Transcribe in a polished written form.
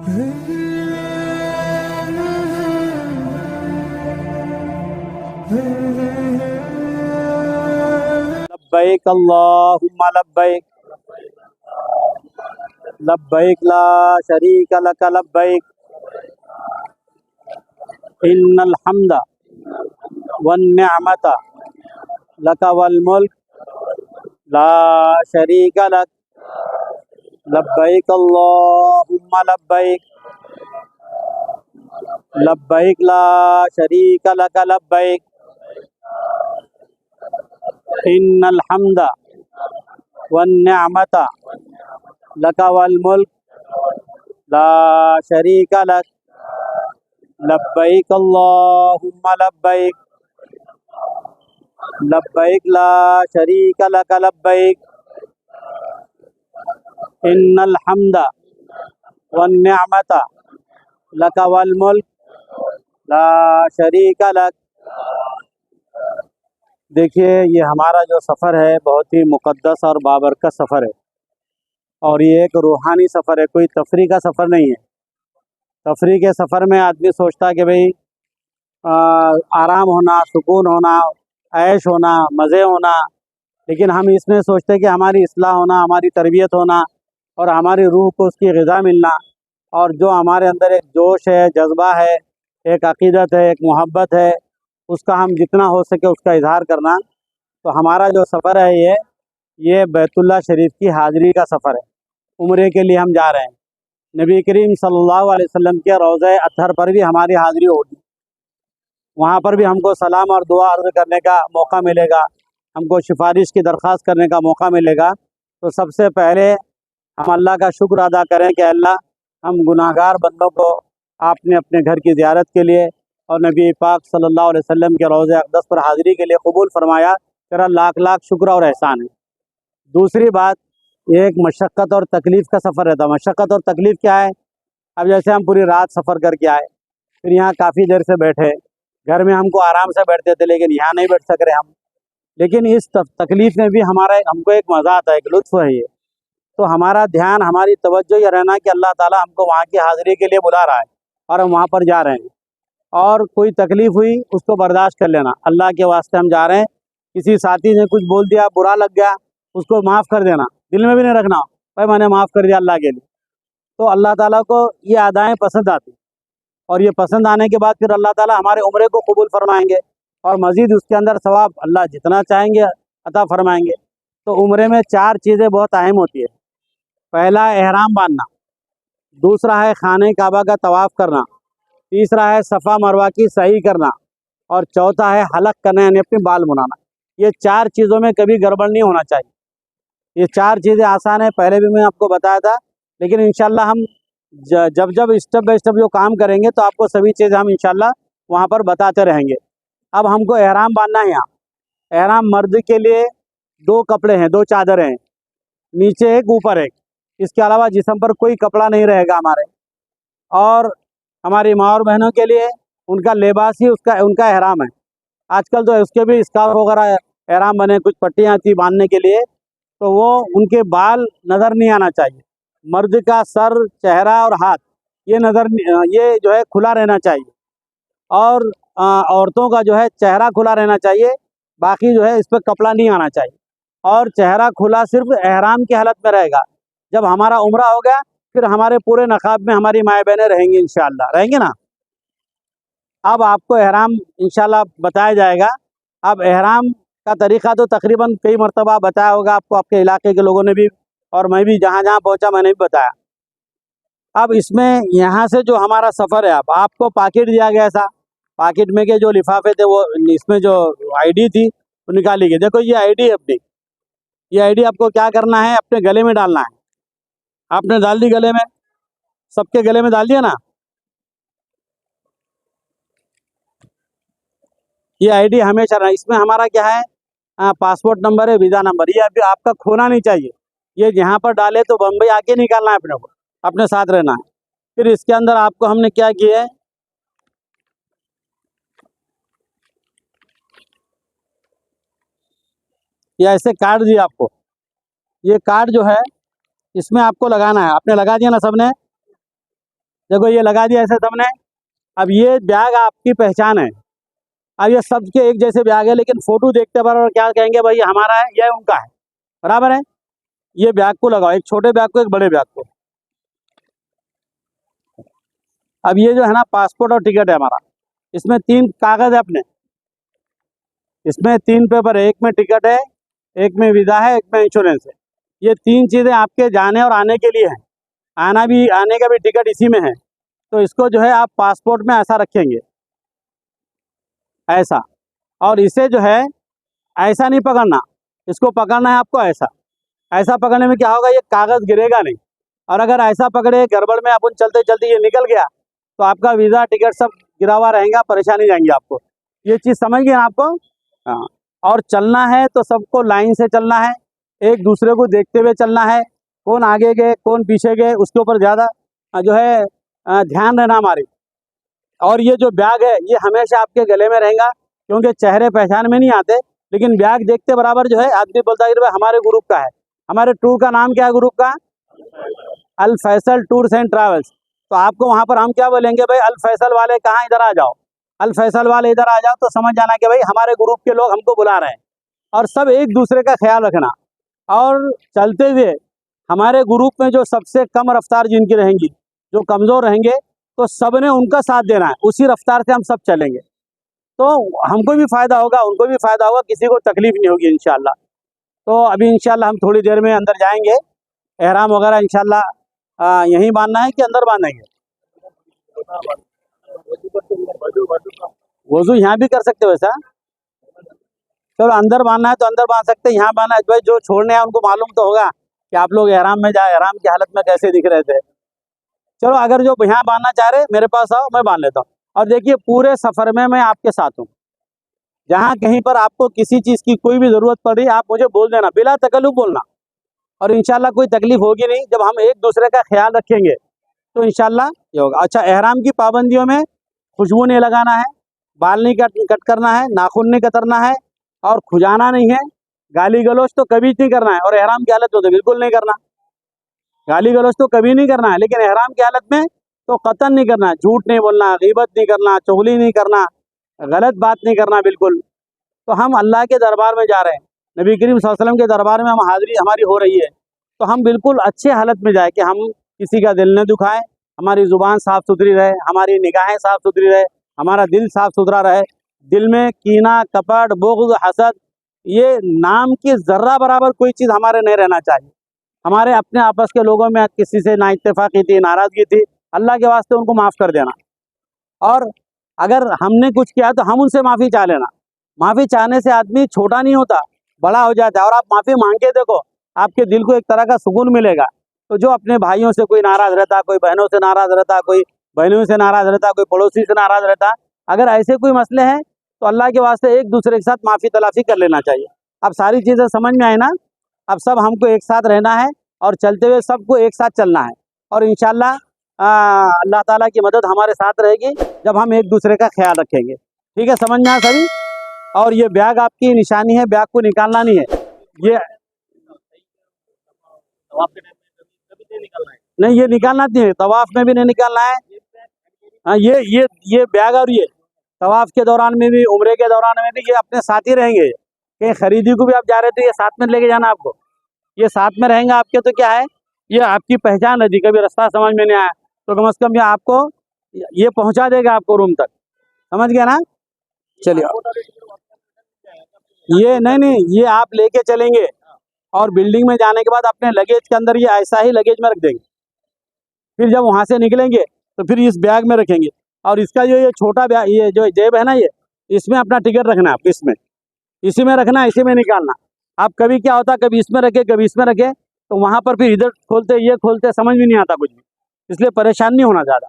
लब्बैक अल्लाहुम्मा लब्बैक लब्बैक ला शरीक लक लब्बैक इन्नल हम्दा one निअमता luck वल मुल्क ला शरीक लक लब्बैक अल्लाहुम्मा लब्बैक लब्बैक ला शरीक लक लब्बैक इन्नल हम्दा वन निअमता लक वल मुल्क ला शरीक लक लब्बैक अल्लाहुम्मा लब्बैक लब्बैक ला शरीक लक लब्बैक इन्नल हम्दा वन निअमता लक वल मुल्क ला शरीक लक। देखिए, ये हमारा जो सफ़र है बहुत ही मुक़द्दस और बाबरकत सफ़र है, और ये एक रूहानी सफ़र है, कोई तफरी का सफ़र नहीं है। तफरी के सफ़र में आदमी सोचता है कि भाई आराम होना, सुकून होना, ऐश होना, मज़े होना, लेकिन हम इसमें सोचते हैं कि हमारी इस्लाह होना, हमारी तरबियत होना और हमारी रूह को उसकी ग़िज़ा मिलना, और जो हमारे अंदर एक जोश है, जज्बा है, एक अक़ीदत है, एक मोहब्बत है, उसका हम जितना हो सके उसका इजहार करना। तो हमारा जो सफ़र है ये बैतुल्लाह शरीफ की हाज़िरी का सफ़र है। उम्रे के लिए हम जा रहे हैं। नबी करीम सल्लल्लाहु अलैहि वसल्लम के रोज़े अतहर पर भी हमारी हाज़िरी होगी। वहाँ पर भी हमको सलाम और दुआ अर्ज़ करने का मौका मिलेगा, हमको सिफारिश की दरख्वास्त करने का मौका मिलेगा। तो सबसे पहले हम अल्लाह का शुक्र अदा करें कि अल्लाह, हम गुनाहगार बंदों को आपने अपने घर की ज़ियारत के लिए और नबी पाक सल्लल्लाहु अलैहि वसल्लम के रोज़े अक़दस पर हाज़िरी के लिए कबूल फरमाया। तेरा लाख लाख शुक्र और एहसान है। दूसरी बात, ये एक मशक्क़त और तकलीफ़ का सफ़र रहता है। मशक्क़त और तकलीफ़ क्या है? अब जैसे हम पूरी रात सफ़र करके आए, फिर यहाँ काफ़ी देर से बैठे, घर में हमको आराम से बैठते थे, लेकिन यहाँ नहीं बैठ सक रहे हम। लेकिन इस तकलीफ़ में भी हमको एक मज़ा आता है, एक लुत्फ़ है ये। तो हमारा ध्यान, हमारी तवज्जो ये रहना कि अल्लाह ताला हमको वहाँ की हाज़िरी के लिए बुला रहा है और हम वहाँ पर जा रहे हैं, और कोई तकलीफ़ हुई उसको बर्दाश्त कर लेना। अल्लाह के वास्ते हम जा रहे हैं। किसी साथी ने कुछ बोल दिया, बुरा लग गया, उसको माफ़ कर देना, दिल में भी नहीं रखना भाई मैंने माफ़ कर दिया अल्लाह के लिए। तो अल्लाह ताला को ये अदाएँ पसंद आती, और ये पसंद आने के बाद फिर अल्लाह ताला हमारे उम्रे को कबूल फरमाएंगे, और मज़ीद उसके अंदर सवाब अल्लाह जितना चाहेंगे अता फरमाएंगे। तो उम्रे में 4 चीज़ें बहुत अहम होती है। पहला है एहराम बांधना, दूसरा है खाने काबा का तवाफ़ करना, तीसरा है सफ़ा मरवा की सही करना, और चौथा है हलक करना यानी अपने बाल मुड़ाना। ये 4 चीज़ों में कभी गड़बड़ नहीं होना चाहिए। ये 4 चीज़ें आसान है, पहले भी मैं आपको बताया था, लेकिन इंशाल्लाह हम जब जब स्टेप बाय स्टेप जो काम करेंगे तो आपको सभी चीज़ें हम इंशाल्लाह वहाँ पर बताते रहेंगे। अब हमको एहराम बांधना है। यहाँ एहराम मर्द के लिए 2 कपड़े हैं, 2 चादरें हैं, नीचे एक ऊपर एक, इसके अलावा जिस्म पर कोई कपड़ा नहीं रहेगा हमारे। और हमारी माँ और बहनों के लिए उनका लिबास ही उनका एहराम है। आजकल तो उसके भी स्कार्फ वगैरह एहराम बने, कुछ पट्टियाँ आती बांधने के लिए, तो वो उनके बाल नज़र नहीं आना चाहिए। मर्द का सर, चेहरा और हाथ ये जो है खुला रहना चाहिए, और औरतों का जो है चेहरा खुला रहना चाहिए, बाकी जो है इस पर कपड़ा नहीं आना चाहिए। और चेहरा खुला सिर्फ एहराम की हालत में रहेगा। जब हमारा उम्रा हो गया फिर हमारे पूरे नकाब में हमारी माएँ बहनें रहेंगी, इंशाअल्लाह रहेंगे ना। अब आपको एहराम इंशाअल्लाह बताया जाएगा। अब एहराम का तरीक़ा तो तकरीबन कई मरतबा बताया होगा आपको, आपके इलाके के लोगों ने भी, और मैं भी जहाँ जहाँ पहुँचा मैंने भी बताया। अब इसमें यहाँ से जो हमारा सफ़र है, अब आपको पाकिट दिया गया था, पाकिट में के जो लिफाफे थे वो इसमें जो आईडी थी वो निकाली गई। देखो ये आईडी है अपनी, ये आईडी आपको क्या करना है, अपने गले में डालना है। आपने डाल दी गले में, सबके गले में डाल दिया ना। ये आईडी हमेशा रहा। इसमें हमारा क्या है, पासपोर्ट नंबर है, वीज़ा नंबर, ये अभी आपका खोना नहीं चाहिए। ये यहाँ पर डाले तो बम्बई आके निकालना है अपने को, अपने साथ रहना है। फिर इसके अंदर आपको हमने क्या किया है, ये ऐसे कार्ड दिया आपको। ये कार्ड जो है इसमें आपको लगाना है, आपने लगा दिया ना सबने। देखो ये लगा दिया ऐसे सबने। अब ये बैग आपकी पहचान है। अब ये सबके एक जैसे बैग है, लेकिन फ़ोटो देखते बराबर क्या कहेंगे, भाई हमारा है, यह उनका है, बराबर है। ये बैग को लगाओ, एक छोटे बैग को, एक बड़े बैग को। अब ये जो है ना पासपोर्ट और टिकट है हमारा, इसमें 3 कागज़ है अपने, इसमें 3 पेपर है, एक में टिकट है, एक में वीज़ा है, एक में इंश्योरेंस है। ये 3 चीज़ें आपके जाने और आने के लिए हैं। आने का भी टिकट इसी में है। तो इसको जो है आप पासपोर्ट में ऐसा रखेंगे, ऐसा, और इसे जो है ऐसा नहीं पकड़ना, इसको पकड़ना है आपको ऐसा। ऐसा पकड़ने में क्या होगा, ये कागज़ गिरेगा नहीं। और अगर ऐसा पकड़े गड़बड़ में अपन चलते चलते ये निकल गया तो आपका वीज़ा टिकट सब गिरा हुआ रहेगा, परेशानी जाएंगी आपको। ये चीज़ समझ गए आपको? हाँ। और चलना है तो सबको लाइन से चलना है, एक दूसरे को देखते हुए चलना है। कौन आगे गए कौन पीछे गए उसके ऊपर ज़्यादा जो है ध्यान रहना हमारी। और ये जो बैग है ये हमेशा आपके गले में रहेगा, क्योंकि चेहरे पहचान में नहीं आते, लेकिन बैग देखते बराबर जो है आदमी बोलता है कि भाई हमारे ग्रुप का है। हमारे टूर का नाम क्या है ग्रुप का? अल फैसल टूर्स एंड ट्रैवल्स। तो आपको वहाँ पर हम क्या बोलेंगे, भाई अल फैसल वाले कहाँ, इधर आ जाओ, अल फैसल वाले इधर आ जाओ, तो समझ जाना कि भाई हमारे ग्रुप के लोग हमको बुला रहे हैं। और सब एक दूसरे का ख्याल रखना। और चलते हुए हमारे ग्रुप में जो सबसे कम रफ्तार जिनकी रहेंगी, जो कमज़ोर रहेंगे, तो सब ने उनका साथ देना है, उसी रफ्तार से हम सब चलेंगे। तो हमको भी फ़ायदा होगा, उनको भी फ़ायदा होगा, किसी को तकलीफ़ नहीं होगी इंशाल्लाह। तो अभी इंशाल्लाह हम थोड़ी देर में अंदर जाएंगे। एहराम वगैरह इंशाल्लाह यहीं बांधना है कि अंदर बांधेंगे? वज़ू यहाँ भी कर सकते हो वैसा। चलो अंदर बांधना है तो अंदर बांध सकते हैं, यहाँ बांधना है भाई जो छोड़ने हैं उनको मालूम तो होगा कि आप लोग एहराम में जाए, एहराम की हालत में कैसे दिख रहे थे। चलो अगर जो यहाँ बांधना चाह रहे मेरे पास आओ, मैं बांध लेता हूँ। और देखिए पूरे सफ़र में मैं आपके साथ हूँ। जहाँ कहीं पर आपको किसी चीज़ की कोई भी ज़रूरत पड़ रही आप मुझे बोल देना, बिला तकल्लुफ़ बोलना, और इंशाल्लाह कोई तकलीफ़ होगी नहीं। जब हम एक दूसरे का ख्याल रखेंगे तो इंशाल्लाह ये होगा। अच्छा, एहराम की पाबंदियों में खुशबू नहीं लगाना है, बाल नहीं कट करना है, नाखून नहीं कतरना है, और खुजाना नहीं है, गाली गलौज तो कभी नहीं करना है। और एहराम की हालत में तो बिल्कुल नहीं करना, गाली गलौज तो कभी नहीं करना है, लेकिन एहराम की हालत में तो कतन नहीं करना, झूठ नहीं बोलना, गीबत नहीं करना, चुगली नहीं करना, गलत बात नहीं करना बिल्कुल। तो हम अल्लाह के दरबार में जा रहे हैं, नबी करीम सल्लल्लाहु अलैहि वसल्लम के दरबार में हम हाज़िरी हमारी हो रही है, तो हम बिल्कुल अच्छे हालत में जाए कि हम किसी का दिल न दुखाएं, हमारी ज़ुबान साफ़ सुथरी रहे, हमारी निगाहें साफ़ सुथरी रहे, हमारा दिल साफ़ सुथरा रहे। दिल में कीना, कपट, बुग़्ज़, हसद, ये नाम की ज़र्रा बराबर कोई चीज़ हमारे नहीं रहना चाहिए। हमारे अपने आपस के लोगों में किसी से नाइत्तेफ़ाक़ी थी, नाराज़गी थी, अल्लाह के वास्ते उनको माफ़ कर देना। और अगर हमने कुछ किया तो हम उनसे माफ़ी चाह लेना। माफ़ी चाहने से आदमी छोटा नहीं होता, बड़ा हो जाता है। और आप माफ़ी मांग के देखो, आपके दिल को एक तरह का सुकून मिलेगा। तो जो अपने भाइयों से कोई नाराज़ रहता, कोई बहनों से नाराज़ रहता, कोई बहनों से नाराज़ रहता, कोई पड़ोसी से नाराज़ रहता, अगर ऐसे कोई मसले हैं तो अल्लाह के वास्ते एक दूसरे के साथ माफ़ी तलाफ़ी कर लेना चाहिए। अब सारी चीज़ें समझ में आई ना? अब सब हमको एक साथ रहना है और चलते हुए सबको एक साथ चलना है। और इंशाल्लाह अल्लाह ताला की मदद हमारे साथ रहेगी जब हम एक दूसरे का ख्याल रखेंगे। ठीक है, समझ में आया सभी? और ये बैग आपकी निशानी है, बैग को निकालना नहीं है। ये नहीं, ये निकालना नहीं है, तवाफ में भी नहीं निकालना है। हाँ, ये बैग और ये तवाफ के दौरान में भी, उम्रे के दौरान में भी ये अपने साथ ही रहेंगे। कहीं खरीदी को भी आप जा रहे थे, ये साथ में लेके जाना आपको, ये साथ में रहेंगे आपके। तो क्या है, ये आपकी पहचान रहती, कभी रास्ता समझ में नहीं आया तो कम से कम ये आपको ये पहुंचा देगा आपको रूम तक। समझ गया ना? चलिए, ये नहीं, ये आप लेके चलेंगे और बिल्डिंग में जाने के बाद अपने लगेज के अंदर ये ऐसा ही लगेज में रख देंगे। फिर जब वहाँ से निकलेंगे तो फिर इस बैग में रखेंगे। और इसका जो ये छोटा बैग, ये जो जेब है ना, ये इसमें अपना टिकट रखना है आप, इसमें इसी में रखना, इसी में निकालना। आप कभी क्या होता, कभी इसमें रखे कभी इसमें रखे, तो वहाँ पर फिर इधर खोलते ये खोलते समझ में नहीं आता कुछ भी, इसलिए परेशान नहीं होना ज़्यादा।